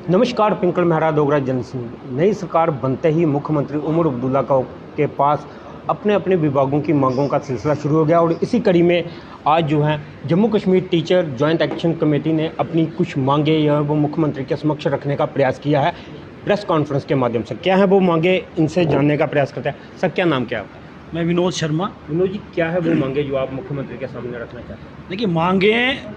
नमस्कार, पिंकल मेहरा डोगरा जनसंघ। नई सरकार बनते ही मुख्यमंत्री उमर अब्दुल्ला के पास अपने अपने विभागों की मांगों का सिलसिला शुरू हो गया और इसी कड़ी में आज जो है Jammu Kashmir teacher joint action committee ने अपनी कुछ मांगे वो मुख्यमंत्री के समक्ष रखने का प्रयास किया है प्रेस कॉन्फ्रेंस के माध्यम से। क्या है वो मांगे, इनसे जानने का प्रयास करते हैं। सर, क्या नाम क्या है आपका? मैं विनोद शर्मा। विनोद जी, क्या है वो मांगे जो आप मुख्यमंत्री के सामने रखना चाहते हैं? देखिए, मांगे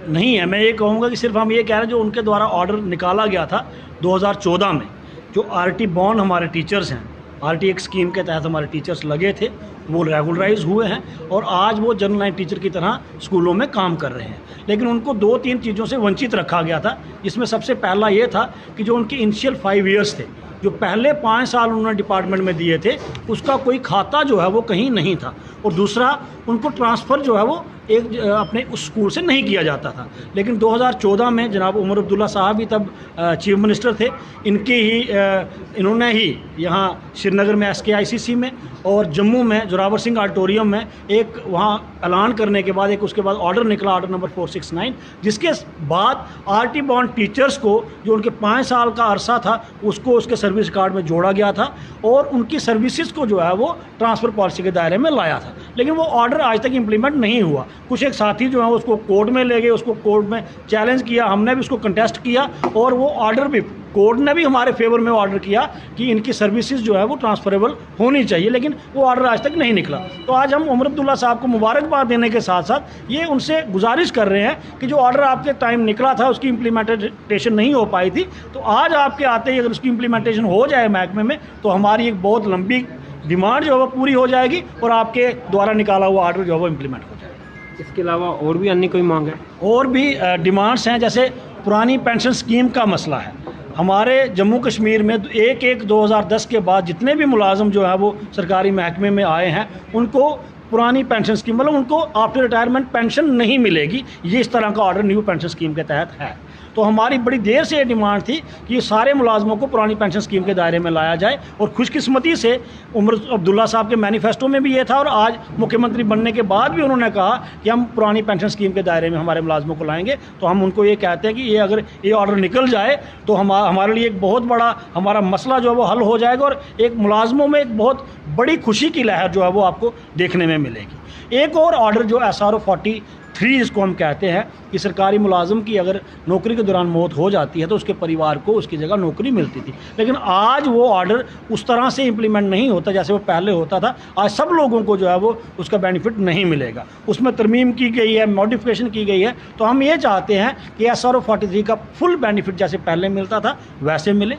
नहीं है, मैं ये कहूँगा कि सिर्फ हम ये कह रहे हैं जो उनके द्वारा ऑर्डर निकाला गया था 2014 में, जो आरटी बॉन्ड हमारे टीचर्स हैं, आरटी एक स्कीम के तहत हमारे टीचर्स लगे थे, वो रेगुलराइज हुए हैं और आज वो जनरल लाइन टीचर की तरह स्कूलों में काम कर रहे हैं। लेकिन उनको 2-3 चीज़ों से वंचित रखा गया था, जिसमें सबसे पहला ये था कि जो उनके इनिशियल 5 ईयर्स थे, जो पहले 5 साल उन्होंने डिपार्टमेंट में दिए थे, उसका कोई खाता जो है वो कहीं नहीं था। और दूसरा, उनको ट्रांसफ़र जो है वो एक अपने उस स्कूल से नहीं किया जाता था। लेकिन 2014 में जनाब उमर अब्दुल्ला साहब भी तब चीफ मिनिस्टर थे, इन्होंने ही यहाँ श्रीनगर में SKICC में और जम्मू में जोरावर सिंह ऑडिटोरियम में एक वहाँ ऐलान करने के बाद उसके बाद ऑर्डर निकला, ऑर्डर नंबर 469, जिसके बाद आरटी बॉन्ड टीचर्स को जो उनके 5 साल का अरसा था उसको उसके सर्विस कार्ड में जोड़ा गया था और उनकी सर्विसेज को जो है वो ट्रांसफ़र पॉलिसी के दायरे में लाया था। लेकिन वो ऑर्डर आज तक इम्प्लीमेंट नहीं हुआ। कुछ एक साथी जो है उसको कोर्ट में ले गए, उसको कोर्ट में चैलेंज किया, हमने भी उसको कंटेस्ट किया और वो ऑर्डर भी कोर्ट ने भी हमारे फेवर में ऑर्डर किया कि इनकी सर्विसेज जो है वो ट्रांसफरेबल होनी चाहिए, लेकिन वो ऑर्डर आज तक नहीं निकला। तो आज हम उमर अब्दुल्ला साहब को मुबारकबाद देने के साथ साथ ये उनसे गुजारिश कर रहे हैं कि जो ऑर्डर आपके टाइम निकला था उसकी इम्प्लीमेंटेशन नहीं हो पाई थी, तो आज आपके आते ही अगर उसकी इम्प्लीमेंटेशन हो जाए महकमे में तो हमारी एक बहुत लंबी डिमांड जो है वो पूरी हो जाएगी और आपके द्वारा निकाला हुआ ऑर्डर जो है वो इम्प्लीमेंट हो जाएगा। इसके अलावा और भी अन्य कोई मांग है? और भी डिमांड्स हैं, जैसे पुरानी पेंशन स्कीम का मसला है। हमारे जम्मू कश्मीर में 1/1/2010 के बाद जितने भी मुलाजम जो है वो सरकारी महकमे में आए हैं, उनको पुरानी पेंशन स्कीम मतलब उनको आफ्टर रिटायरमेंट पेंशन नहीं मिलेगी। ये इस तरह का ऑर्डर न्यू पेंशन स्कीम के तहत है। तो हमारी बड़ी देर से ये डिमांड थी कि ये सारे मुलाजमों को पुरानी पेंशन स्कीम के दायरे में लाया जाए और खुशकिस्मती से उमर अब्दुल्ला साहब के मैनिफेस्टो में भी ये था और आज मुख्यमंत्री बनने के बाद भी उन्होंने कहा कि हम पुरानी पेंशन स्कीम के दायरे में हमारे मुलाजमों को लाएंगे। तो हम उनको ये कहते हैं कि ये अगर ये ऑर्डर निकल जाए तो हमारे लिए एक बहुत बड़ा हमारा मसला जो है वो हल हो जाएगा और एक मुलाजमों में एक बहुत बड़ी खुशी की लहर जो है वो आपको देखने में मिलेगी। एक और ऑर्डर जो SRO 43 जिसको हम कहते हैं कि सरकारी मुलाजम की अगर नौकरी के दौरान मौत हो जाती है तो उसके परिवार को उसकी जगह नौकरी मिलती थी, लेकिन आज वो ऑर्डर उस तरह से इम्प्लीमेंट नहीं होता जैसे वो पहले होता था। आज सब लोगों को जो है वो उसका बेनिफिट नहीं मिलेगा, उसमें तरमीम की गई है, मॉडिफिकेशन की गई है। तो हम ये चाहते हैं कि SRO 43 का फुल बेनिफिट जैसे पहले मिलता था वैसे मिले।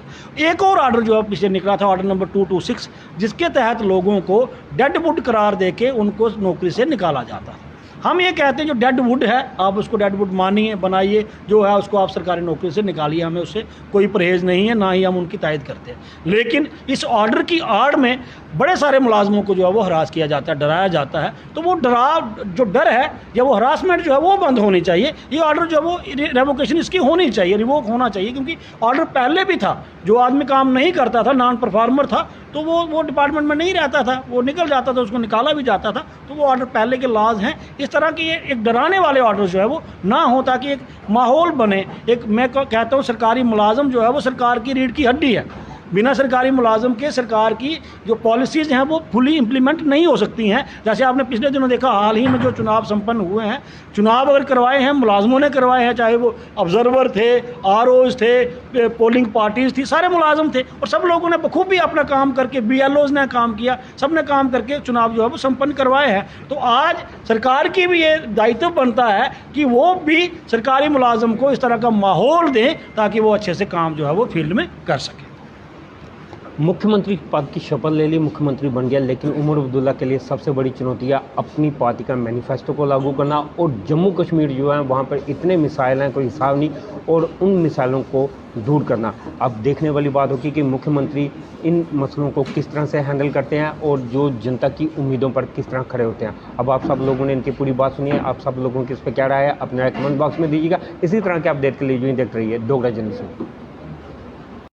एक और ऑर्डर जो है पिछले निकला था, ऑर्डर नंबर 226, जिसके तहत लोगों को डेड वुड करार देके उनको नौकरी से निकाला जाता है। हम ये कहते हैं जो डेड वुड है आप उसको डेड वुड मानिए, बनाइए, जो है उसको आप सरकारी नौकरी से निकालिए, हमें उससे कोई परहेज़ नहीं है, ना ही हम उनकी तायद करते हैं। लेकिन इस ऑर्डर की आड़ में बड़े सारे मुलाजमों को जो है वो हरास किया जाता है, डराया जाता है। तो वो जो डर है या वो हरासमेंट जो है वो बंद होनी चाहिए। ये ऑर्डर जो है वो रेवोकेशन इसकी होनी चाहिए, रिवोक होना चाहिए, क्योंकि ऑर्डर पहले भी था। जो आदमी काम नहीं करता था, नॉन परफॉर्मर था, तो वो डिपार्टमेंट में नहीं रहता था, वो निकल जाता था, उसको निकाला भी जाता था। तो वो ऑर्डर पहले के लॉज हैं। इस तरह के एक डराने वाले ऑर्डर जो है वो ना हो, ताकि एक माहौल बने। मैं कहता हूँ सरकारी मुलाजम जो है वो सरकार की रीढ़ की हड्डी है। बिना सरकारी मुलाजम के सरकार की जो पॉलिसीज़ हैं वो फुली इम्प्लीमेंट नहीं हो सकती हैं। जैसे आपने पिछले दिनों देखा, हाल ही में जो चुनाव संपन्न हुए हैं, चुनाव अगर करवाए हैं मुलाजमों ने करवाए हैं, चाहे वो ऑब्जर्वर थे, ROs थे, पोलिंग पार्टीज़ थी, सारे मुलाजम थे और सब लोगों ने बखूबी अपना काम करके, BLOs ने काम किया, सब ने काम करके चुनाव जो है वो संपन्न करवाए हैं। तो आज सरकार की भी ये दायित्व बनता है कि वो भी सरकारी मुलाजम को इस तरह का माहौल दें ताकि वो अच्छे से काम जो है वो फील्ड में कर सकें। मुख्यमंत्री पद की शपथ ले ली, मुख्यमंत्री बन गया, लेकिन उमर अब्दुल्ला के लिए सबसे बड़ी चुनौती है अपनी पार्टी का मैनिफेस्टो को लागू करना। और जम्मू कश्मीर जो है वहाँ पर इतने मिसाइल हैं कोई हिसाब नहीं, और उन मिसाइलों को दूर करना। अब देखने वाली बात होगी कि मुख्यमंत्री इन मसलों को किस तरह से हैंडल करते हैं और जो जनता की उम्मीदों पर किस तरह खड़े होते हैं। अब आप सब लोगों ने इनकी पूरी बात सुनी है, आप सब लोगों की इस पर क्या राय है अपने कमेंट बॉक्स में दीजिएगा। इसी तरह के अपडेट के लिए जो ही देखते रहिए डोगरा जनसंघ।